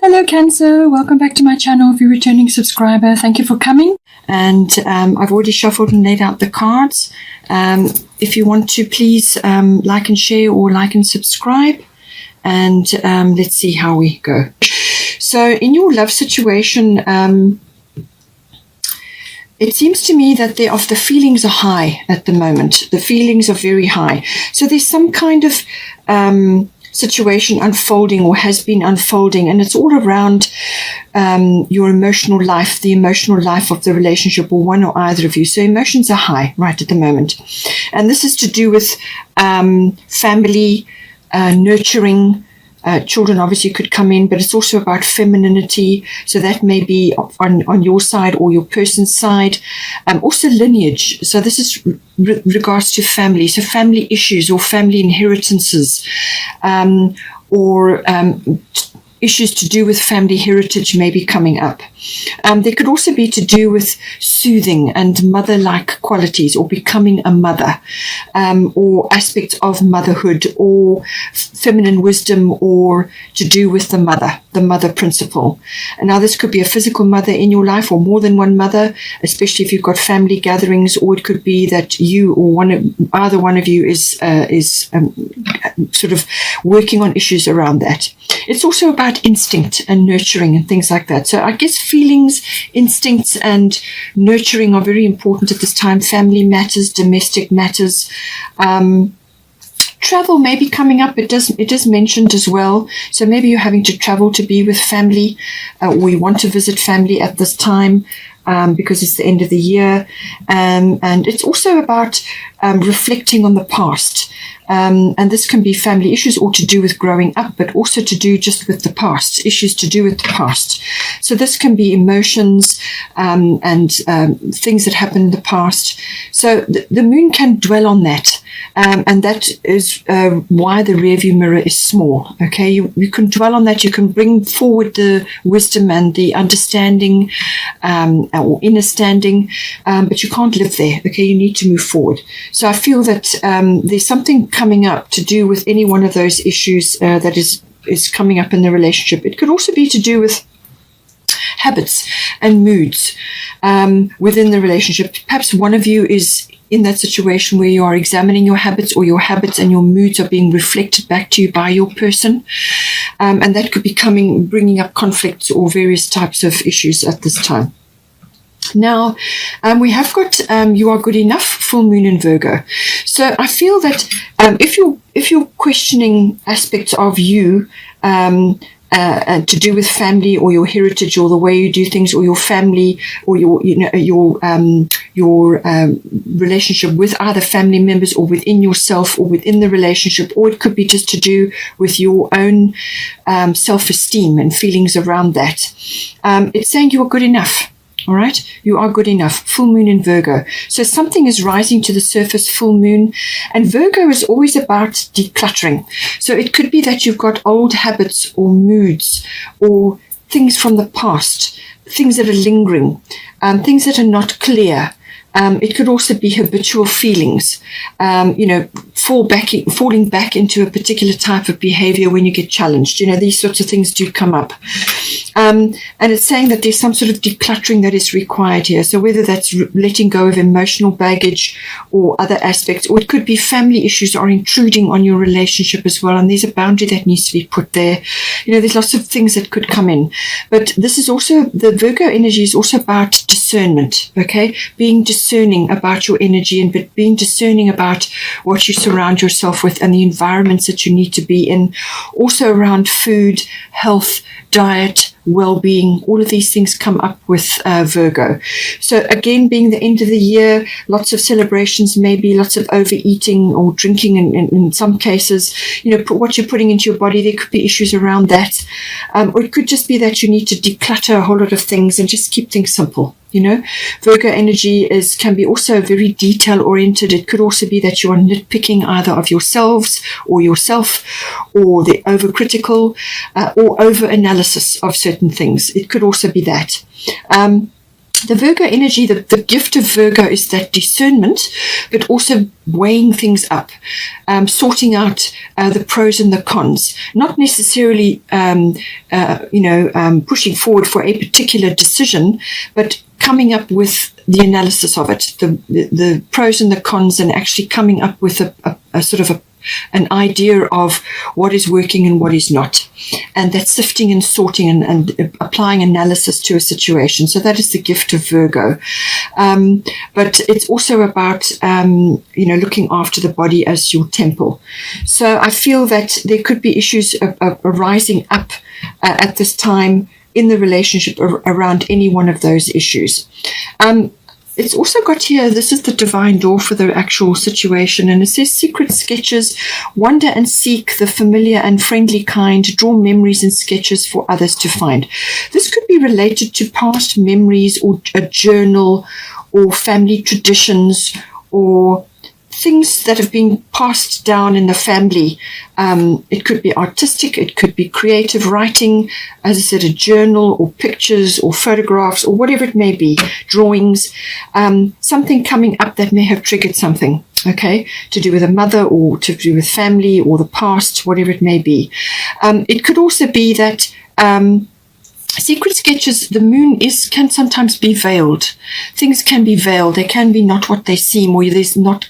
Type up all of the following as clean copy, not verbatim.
Hello Cancer, welcome back to my channel. If you're a returning subscriber, thank you for coming. And I've already shuffled and laid out the cards. If you want to, please like and share or like and subscribe. And let's see how we go. So in your love situation, it seems to me that the feelings are high at the moment. The feelings are very high. So there's some kind of situation unfolding or has been unfolding, and it's all around your emotional life, the emotional life of the relationship, or one or either of you. So emotions are high right at the moment. And this is to do with family, nurturing. Children obviously could come in, but it's also about femininity. So that may be on your side or your person's side. Also lineage. So this is regards to family. So family issues or family inheritances, or issues to do with family heritage may be coming up. There could also be to do with soothing and mother-like qualities, or becoming a mother, or aspects of motherhood, or feminine wisdom, or to do with the mother principle. And now this could be a physical mother in your life, or more than one mother, especially if you've got family gatherings, or it could be that you or either one of you is sort of working on issues around that. It's also about instinct and nurturing and things like that. So I guess feelings, instincts, and nurturing are very important at this time. Family matters, domestic matters. Travel may be coming up. It is mentioned as well. So maybe you're having to travel to be with family, or you want to visit family at this time. Because it's the end of the year. And it's also about reflecting on the past. And this can be family issues or to do with growing up, but also to do just with the past, issues to do with the past. So this can be emotions and things that happened in the past. So the moon can dwell on that. And that is why the rearview mirror is small. Okay, you can dwell on that. You can bring forward the wisdom and the understanding or inner standing, but you can't live there. Okay, you need to move forward. So I feel that there's something coming up to do with any one of those issues that is coming up in the relationship. It could also be to do with habits and moods within the relationship. Perhaps one of you is in that situation where you are examining your habits, or your habits and your moods are being reflected back to you by your person. And that could be bringing up conflicts or various types of issues at this time. Now, we have got You Are Good Enough, full moon in Virgo. So I feel that if you're questioning aspects of you, to do with family or your heritage or the way you do things, or your family or your relationship with other family members, or within yourself or within the relationship, or it could be just to do with your own self-esteem and feelings around that. It's saying you are good enough. All right, you are good enough. Full moon in Virgo. So something is rising to the surface, full moon. And Virgo is always about decluttering. So it could be that you've got old habits or moods or things from the past, things that are lingering, things that are not clear. It could also be habitual feelings, falling back into a particular type of behavior when you get challenged. These sorts of things do come up. And it's saying that there's some sort of decluttering that is required here. So whether that's letting go of emotional baggage or other aspects, or it could be family issues are intruding on your relationship as well. And there's a boundary that needs to be put there. There's lots of things that could come in. But this is also, the Virgo energy is also about discernment, okay? Being discerning about your energy, and being discerning about what you surround yourself with and the environments that you need to be in. Also around food, health, diet, well-being, all of these things come up with Virgo. So again, being the end of the year, lots of celebrations, maybe lots of overeating or drinking in some cases. What you're putting into your body, there could be issues around that. Or it could just be that you need to declutter a whole lot of things and just keep things simple. Virgo energy can be also very detail oriented. It could also be that you are nitpicking either of yourselves or yourself, or the overcritical or over analysis of certain things. It could also be that. The Virgo energy, the gift of Virgo is that discernment, but also weighing things up, sorting out the pros and the cons, not necessarily, pushing forward for a particular decision, but coming up with the analysis of it, the pros and the cons, and actually coming up with a sort of an idea of what is working and what is not. And that's sifting and sorting and applying analysis to a situation. So that is the gift of Virgo. But it's also about, looking after the body as your temple. So I feel that there could be issues arising up at this time in the relationship around any one of those issues. It's also got here, this is the divine door for the actual situation, and it says secret sketches, wander and seek the familiar and friendly kind, draw memories and sketches for others to find. This could be related to past memories or a journal or family traditions or things that have been passed down in the family. It could be artistic, it could be creative writing, as I said, a journal or pictures or photographs or whatever it may be, drawings, something coming up that may have triggered something, okay, to do with a mother or to do with family or the past, whatever it may be. It could also be that secret sketches, the moon can sometimes be veiled. Things can be veiled. They can be not what they seem, or there's no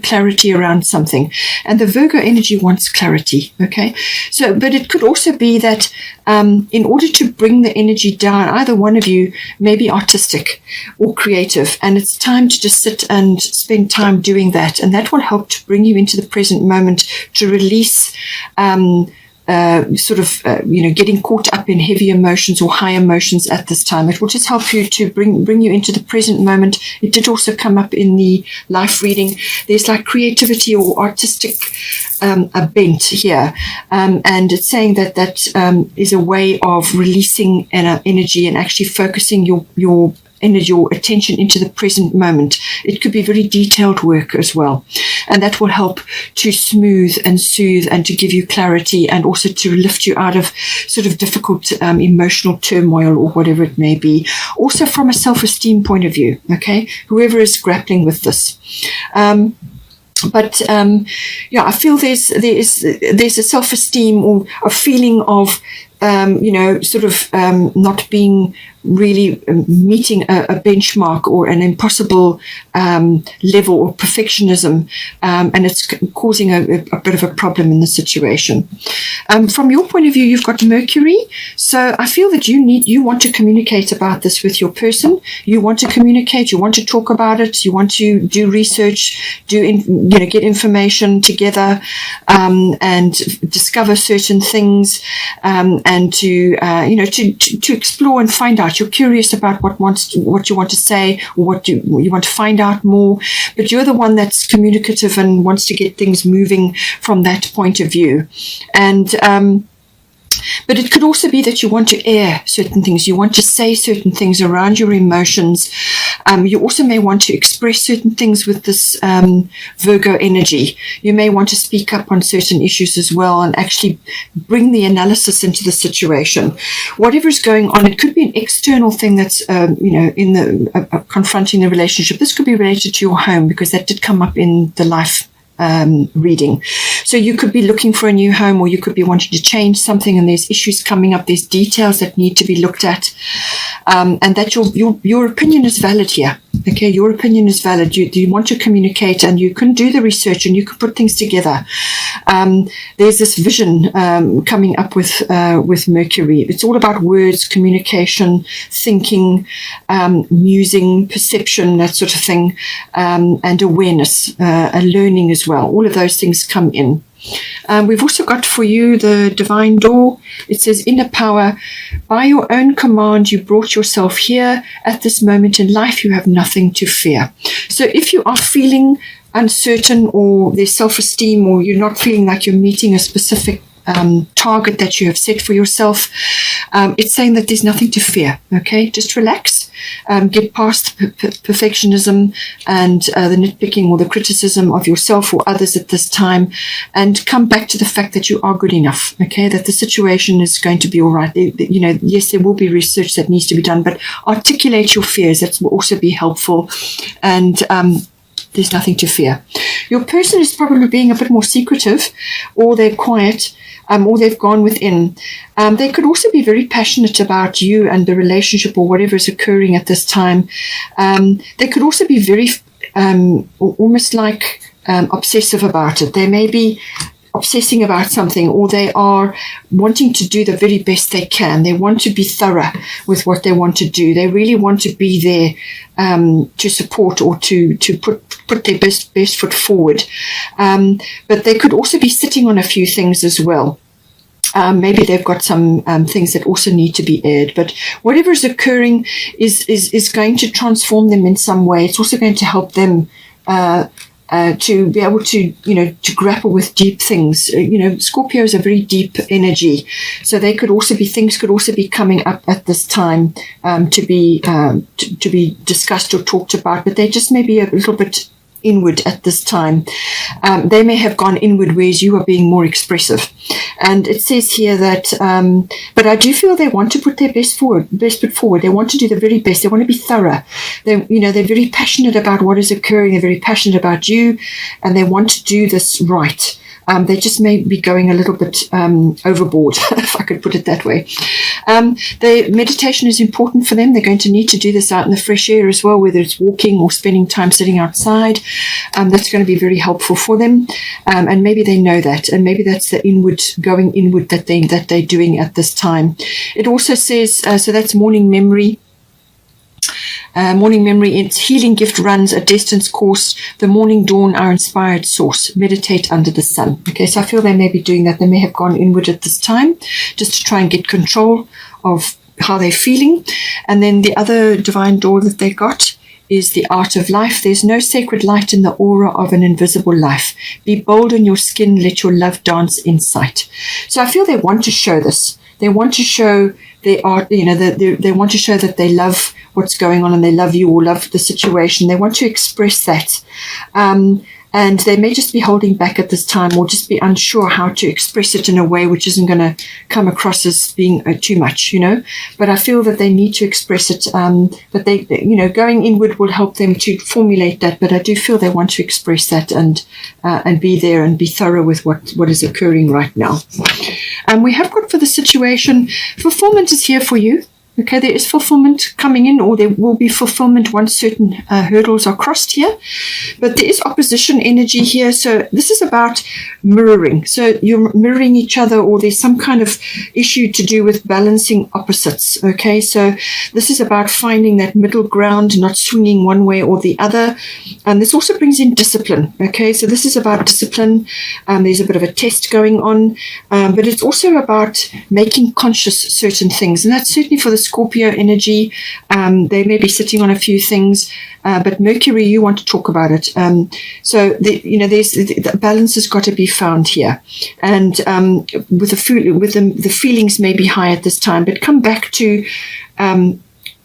clarity around something. And the Virgo energy wants clarity, okay? So, but it could also be that in order to bring the energy down, either one of you may be artistic or creative, and it's time to just sit and spend time doing that. And that will help to bring you into the present moment, to release getting caught up in heavy emotions or high emotions at this time. It will just help you to bring you into the present moment. It did also come up in the life reading. There's like creativity or artistic a bent here, and it's saying that is a way of releasing energy and actually focusing your attention into the present moment. It could be very detailed work as well. And that will help to smooth and soothe and to give you clarity, and also to lift you out of sort of difficult emotional turmoil or whatever it may be. Also from a self-esteem point of view, okay? Whoever is grappling with this. I feel there's a self-esteem or a feeling of not being really meeting a benchmark or an impossible level or perfectionism, and it's causing a bit of a problem in the situation. From your point of view, you've got Mercury, so I feel that you want to communicate about this with your person. You want to communicate, you want to talk about it, you want to do research, get information together, and discover certain things, and to explore and find out. You're curious about what you want to say, or what you want to find out more, but you're the one that's communicative and wants to get things moving from that point of view. And but it could also be that you want to air certain things. You want to say certain things around your emotions. You also may want to express certain things with this Virgo energy. You may want to speak up on certain issues as well and actually bring the analysis into the situation. Whatever is going on, it could be an external thing that's, confronting the relationship. This could be related to your home, because that did come up in the life reading. So you could be looking for a new home, or you could be wanting to change something, and there's issues coming up, there's details that need to be looked at, and that your opinion is valid here. Okay, your opinion is valid. You want to communicate, and you can do the research, and you can put things together. There's this vision coming up with Mercury. It's all about words, communication, thinking, musing, perception, that sort of thing, and awareness, and learning as well. All of those things come in. We've also got for you the divine door. It says, inner power. By your own command, you brought yourself here. At this moment in life, you have nothing to fear. So if you are feeling uncertain, or there's self-esteem, or you're not feeling like you're meeting a specific target that you have set for yourself, it's saying that there's nothing to fear. Okay, just relax. get past perfectionism and the nitpicking or the criticism of yourself or others at this time, and come back to the fact that you are good enough, okay, that the situation is going to be all right. Yes, there will be research that needs to be done, but articulate your fears. That will also be helpful. And there's nothing to fear. Your person is probably being a bit more secretive, or they're quiet, or they've gone within. They could also be very passionate about you and the relationship or whatever is occurring at this time. They could also be very almost like obsessive about it. They may be obsessing about something, or they are wanting to do the very best they can. They want to be thorough with what they want to do. They really want to be there to support or to put their best foot forward. But they could also be sitting on a few things as well. Maybe they've got some things that also need to be aired, but whatever is occurring is going to transform them in some way. It's also going to help them to be able to, to grapple with deep things. Scorpio is a very deep energy, so things could also be coming up at this time to be discussed or talked about, but they just may be a little bit inward at this time. They may have gone inward, whereas you are being more expressive. And it says here that, but I do feel they want to put their best foot forward. They want to do the very best. They want to be thorough. They're very passionate about what is occurring. They're very passionate about you, and they want to do this right. They just may be going a little bit overboard, if I could put it that way. Meditation is important for them. They're going to need to do this out in the fresh air as well, whether it's walking or spending time sitting outside. That's going to be very helpful for them. And maybe they know that, and maybe that's the going inward that they're doing at this time. It also says, so that's morning memory. Morning memory, its healing gift runs a distance course. The morning dawn, our inspired source. Meditate under the sun. Okay, so I feel they may be doing that. They may have gone inward at this time just to try and get control of how they're feeling. And then the other divine door that they got is the art of life. There's no sacred light in the aura of an invisible life. Be bold in your skin. Let your love dance in sight. So I feel they want to show this. They want to show they want to show that they love what's going on and they love you or love the situation. They want to express that. And they may just be holding back at this time, or just be unsure how to express it in a way which isn't going to come across as being too much, But I feel that they need to express it. But they, going inward will help them to formulate that. But I do feel they want to express that and be there and be thorough with what is occurring right now. And we have got for the situation, fulfillment is here for you. Okay, there is fulfillment coming in, or there will be fulfillment once certain hurdles are crossed here. But there is opposition energy here. So this is about mirroring. So you're mirroring each other, or there's some kind of issue to do with balancing opposites. Okay, so this is about finding that middle ground, not swinging one way or the other. And this also brings in discipline. Okay, so this is about discipline. There's a bit of a test going on, but it's also about making conscious certain things. And that's certainly for the Scorpio energy. They may be sitting on a few things, but Mercury, you want to talk about it. So the balance has got to be found here, and with the feelings may be high at this time, but come back to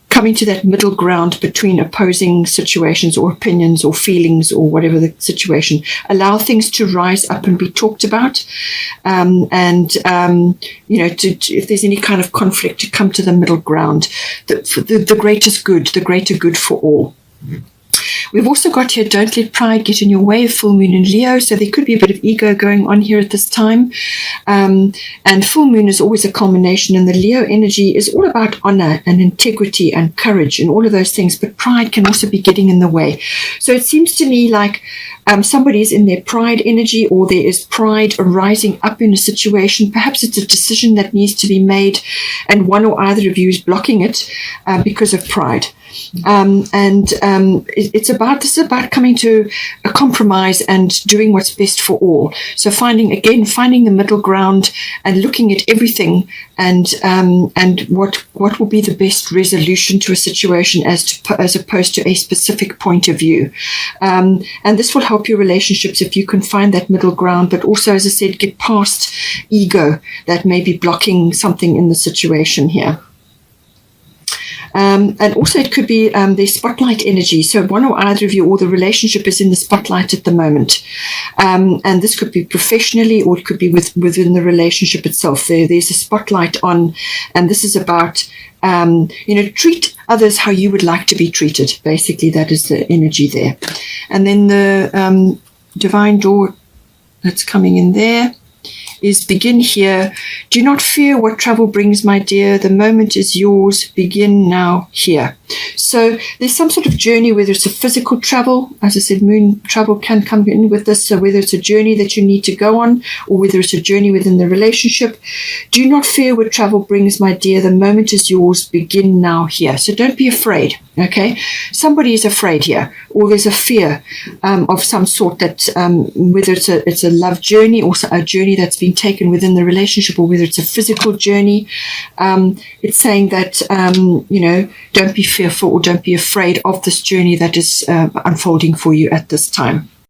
coming to that middle ground between opposing situations or opinions or feelings or whatever the situation. Allow things to rise up and be talked about, if there's any kind of conflict, to come to the middle ground, the greatest good, the greater good for all. We've also got here, don't let pride get in your way, full moon in Leo. So there could be a bit of ego going on here at this time. And full moon is always a culmination. And the Leo energy is all about honor and integrity and courage and all of those things. But pride can also be getting in the way. So it seems to me like somebody is in their pride energy, or there is pride arising up in a situation. Perhaps it's a decision that needs to be made, and one or either of you is blocking it because of pride. This is about coming to a compromise and doing what's best for all. So finding the middle ground and looking at everything and what will be the best resolution to a situation as opposed to a specific point of view. And this will help your relationships if you can find that middle ground, but also, as I said, get past ego that may be blocking something in the situation here. And also it could be the spotlight energy. So one or either of you or the relationship is in the spotlight at the moment. And this could be professionally or it could be within the relationship itself. There's a spotlight on, and this is about, treat others how you would like to be treated. Basically, that is the energy there. And then the divine door that's coming in there is begin here. Do not fear what travel brings, my dear. The moment is yours. Begin now here. So there's some sort of journey, whether it's a physical travel, as I said, moon travel can come in with this. So whether it's a journey that you need to go on or whether it's a journey within the relationship, do not fear what travel brings, my dear. The moment is yours. Begin now here. So don't be afraid. Okay. Somebody is afraid here, or there's a fear of some sort that whether it's a love journey or a journey that's been taken within the relationship, or whether it's a physical journey. It's saying that, don't be fearful or don't be afraid of this journey that is unfolding for you at this time.